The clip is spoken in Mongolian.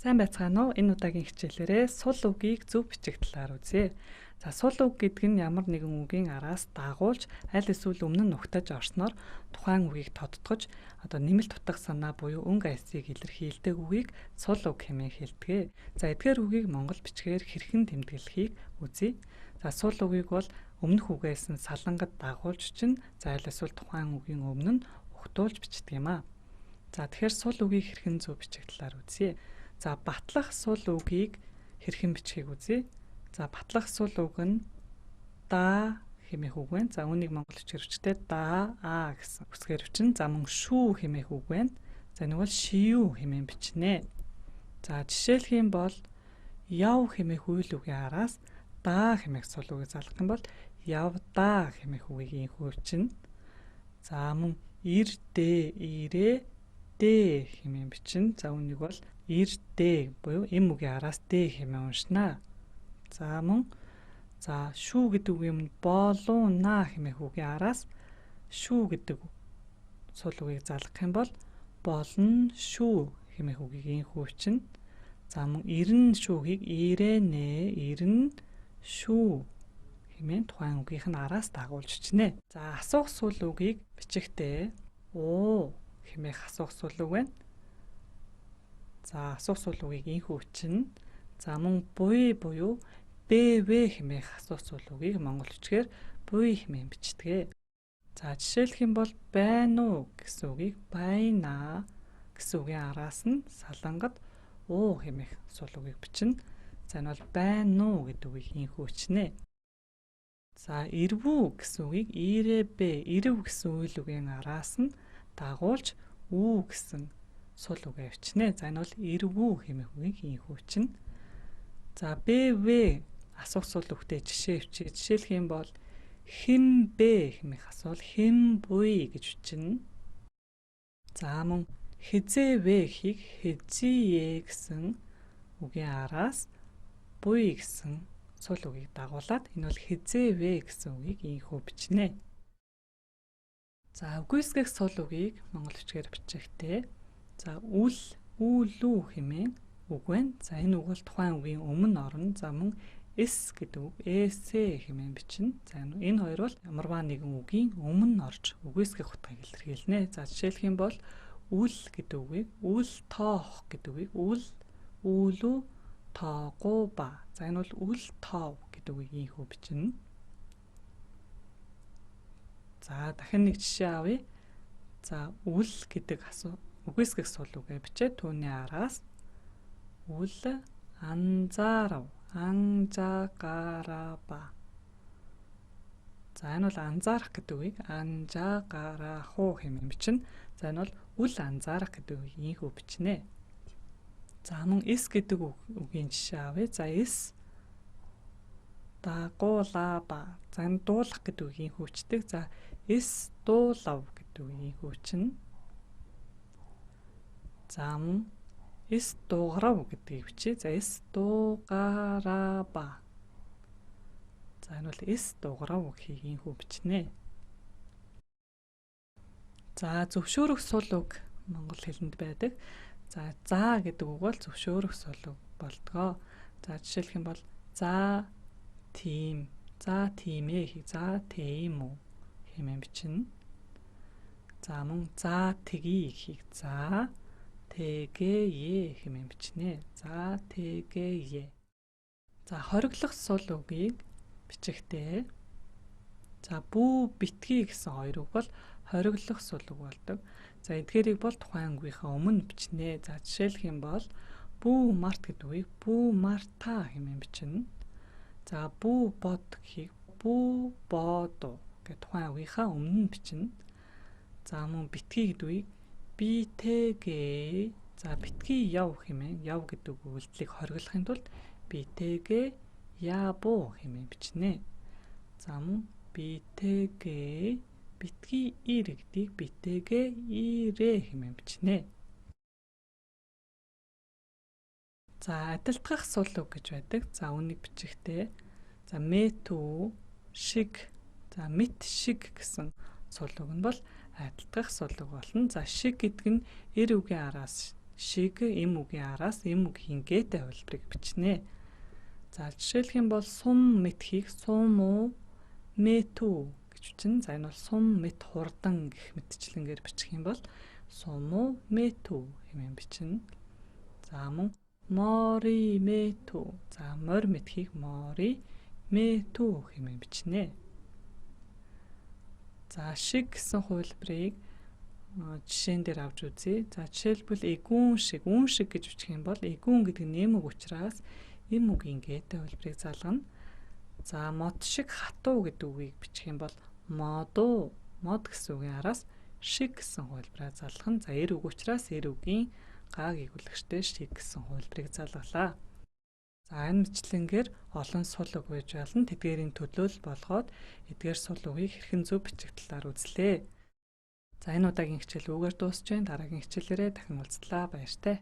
Сайн байцгаана уу? Энэ удаагийн хичээлээрээ сул үгийг зөв бичих талаар үзье. За сул үг гэдэг нь ямар нэгэн үгийн араас дагуулж аль эсвэл өмнө нь нугтаж орсноор тухайн үгийг тодтогч нэмэлт утга санаа буюу өнгө альсыг илэрхийлдэг үгийг сул үг хэмээн хэлдэг. За эдгээр үгийг монгол бичгээр хэрхэн тэмдэглэхийг үзье. За сул үгийг бол өмнөх үгээс нь салангад дагуулж чинь аль эсвэл тухайн үгийн өмнө нь угтуулж бичдэг юм аа. За тэгэхээр сул үгийг хэрхэн зөв бичих талаар үзье. За батлах сул үгийг хэрхэн бичгийг үзье. За батлах сул үг нь да хэмээх үг байна. За үүнийг монгол бичгээр хүчтэй да гэсэн үсгээр бичнэ. За мөн шүү хэмээх үг байна. За нэг бол шиүү хэмээн бичнэ. За жишээлх юм бол яв хэмээх үйл үгийн араас да хэмээх сул үгийг залгах юм бол явда хэмээх үгийг инхүүлчихнэ. За мөн ирдэ ирээ дэ хэмээн бичнэ. За үүнийг бол ирдэ буюу эм үгийн араас дэ хэмээн уншнаа. За мөн шүү гэдэг үгийн болууна хэмээх үгийн араас шүү гэдэг сул үгийг залгах юм бол болно шүү хэмээх үгийг инхүүлчихнэ. За мөн ирнэ шүүгийг ирэнэ ирнэ шүү хэмээн тухайн үгийнх нь араас дагуулж бичнэ. За асуух сул үгийг бичихдээ оо хэмээх асуух сул үг байна. За асуух сул үгийг инхүүлчихнэ. За мөн буй буюу бэвэ хэмээх асуух сул үгийг монгол бичгээр буй хэмээн бичдэг. За жишээлх юм бол байна уу гэсэн үгийг байна гэсэн үгийн араас нь салангад уу хэмээх сул үгийг бичнэ. За энэ бол байна уу гэдэг үгийг инхүүлчихнэ. За ирвүү гэсэн үгийг ирээбэ ирв гэсэн үйл үгийн араас нь дагуулж үү гэсэн сул үгээ бичнэ. За энэ бол ирвүү хэмээх үгийг инхүүлчихнэ. За бэвэ асуух сул үгтэй жишээ бичиж жишээлх юм бол хэн бэ хэмээх асуул хэн буй гэж бичнэ. За мөн хизээвэ хийг хэзээ гэсэн үгийн араас буй гэсэн сул үгийг дагуулад энэ бол хизээвэ гэсэн үгийг инхүү бичнэ. За үгүйсгэх сул үгийг монгол бичгээр бичихтэй. За үлүү хэмээн үг байна. За энэ үг бол тухайн үгийн өмнө орно. За мөн эс гэдэг үг эсэ хэмээн бичнэ. За энэ хоёр бол ямарваа нэгэн үгийн өмнө орж үгүйсгэх утгыг илэрхийлнэ. За жишээлх юм бол үл гэдэг үгийг үл тоох гэдэг үгийг үлүү тоогуба. За энэ бол үл тоов гэдэг үгийг инхүү бичнэ. За дахин нэг жишээ авъя. За үл гэдэг үгүйсгэх сул үгээ бичээд түүний араас үл анзаарав анжаагараба. За энэ бол анзаарах гэдэг үгийг анжаагараху хэмээн бичнэ. За энэ бол үл анзаарах гэдэг үгийг инхүү бичнэ. За мөн эс гэдэг үгийн жишээ авъя. За эс дагуулаба. За энэ дуулах гэдэг үгийг инхүүчдэг. За эс дуулав гэдэг үгийг инхүүчнэ. За мөн эс дуугарав гэдгийг бичиж. За эс дуугараба. За энэ бол эс дуугарав гэхийг инхүү бичнэ. За зөвшөөрөх сул үг монгол хэлэнд байдаг. За гэдэг үг бол зөвшөөрөх сул үг болдгоо. За жишээлх юм бол за тийм ээ хий за тийм үү хэмээн бичнэ. За мөн за тэгье гэхийг за тэгээе хэмээн бичнэ. За тэгээе. За хориглох сул үгийг бичихдээ. За бүү битгий гэсэн хоёр үг бол хориглох сул үг болдог. За эдгээрийг бол тухайн үгийнхаа өмнө бичнэ. За жишээлх юм бол бүү март гэдэг үгийг бүү марта хэмээн бичнэ. За бүү бод гэхийг бүү бодо гэх тухайн үгийнхаа өмнө бичнэ. За мөн битгий гэдэг үгийг битээгээ. За битгий яв хэмээн яв гэдэг үйлдэлийг хориглохын тулд битээгээ ябу хэмээн бичнэ. За мөн битээгээ битгий ир гэдгийг битээгээ ирээ хэмээн бичнэ. За адилтгах сул үг гэж байдаг. За үүнийг бичихдээ. За мэтүү шиг. За мэт шиг гэсэн сул үг нь бол адилтгах сул үг болно. За шиг гэдэг нь эр үгийн араас шиг эм үгийн араас эм үгийн гээтэй хувилбарыг бичнэ. За жишээлх юм бол сум мэдхийг суму мэту гэж бичнэ. За энэ бол сум мэт хурдан гэх мэтчлэнгээр бичих юм бол суму мэту хэмээн бичнэ. За мөн мори мэту. За морь мэдхийг мори мэту хэмээн бичнэ. За шиг гэсэн хувилбарыг жишээн дээр авч үзье. За жишээлбэл эгүүн шиг, үн шиг гэж бичих юм бол эгүүн гэдэг нь эм үг учраас эм үгийн гээтэй хувилбарыг залгана. За мод шиг хатуу гэдэг үгийг бичих юм бол моду, мод гэсэн үгийн араас шиг гэсэн хувилбараа залгана. За эр үг учраас эр үгийн гааг игүүлэгчтэй шиг гэсэн хувилбарыг залгалаа. За энэ мэтлэнгээр олон сул үг байж болно. Тэдгээрийн төлөөлөл болгоод эдгээр сул үгийг хэрхэн зөв бичих талаар үзлээ. За энэ удаагийн хичээл үүгээр дуусч байна. Дараагийн хичээлээрээ дахин уулзлаа. Баяртай.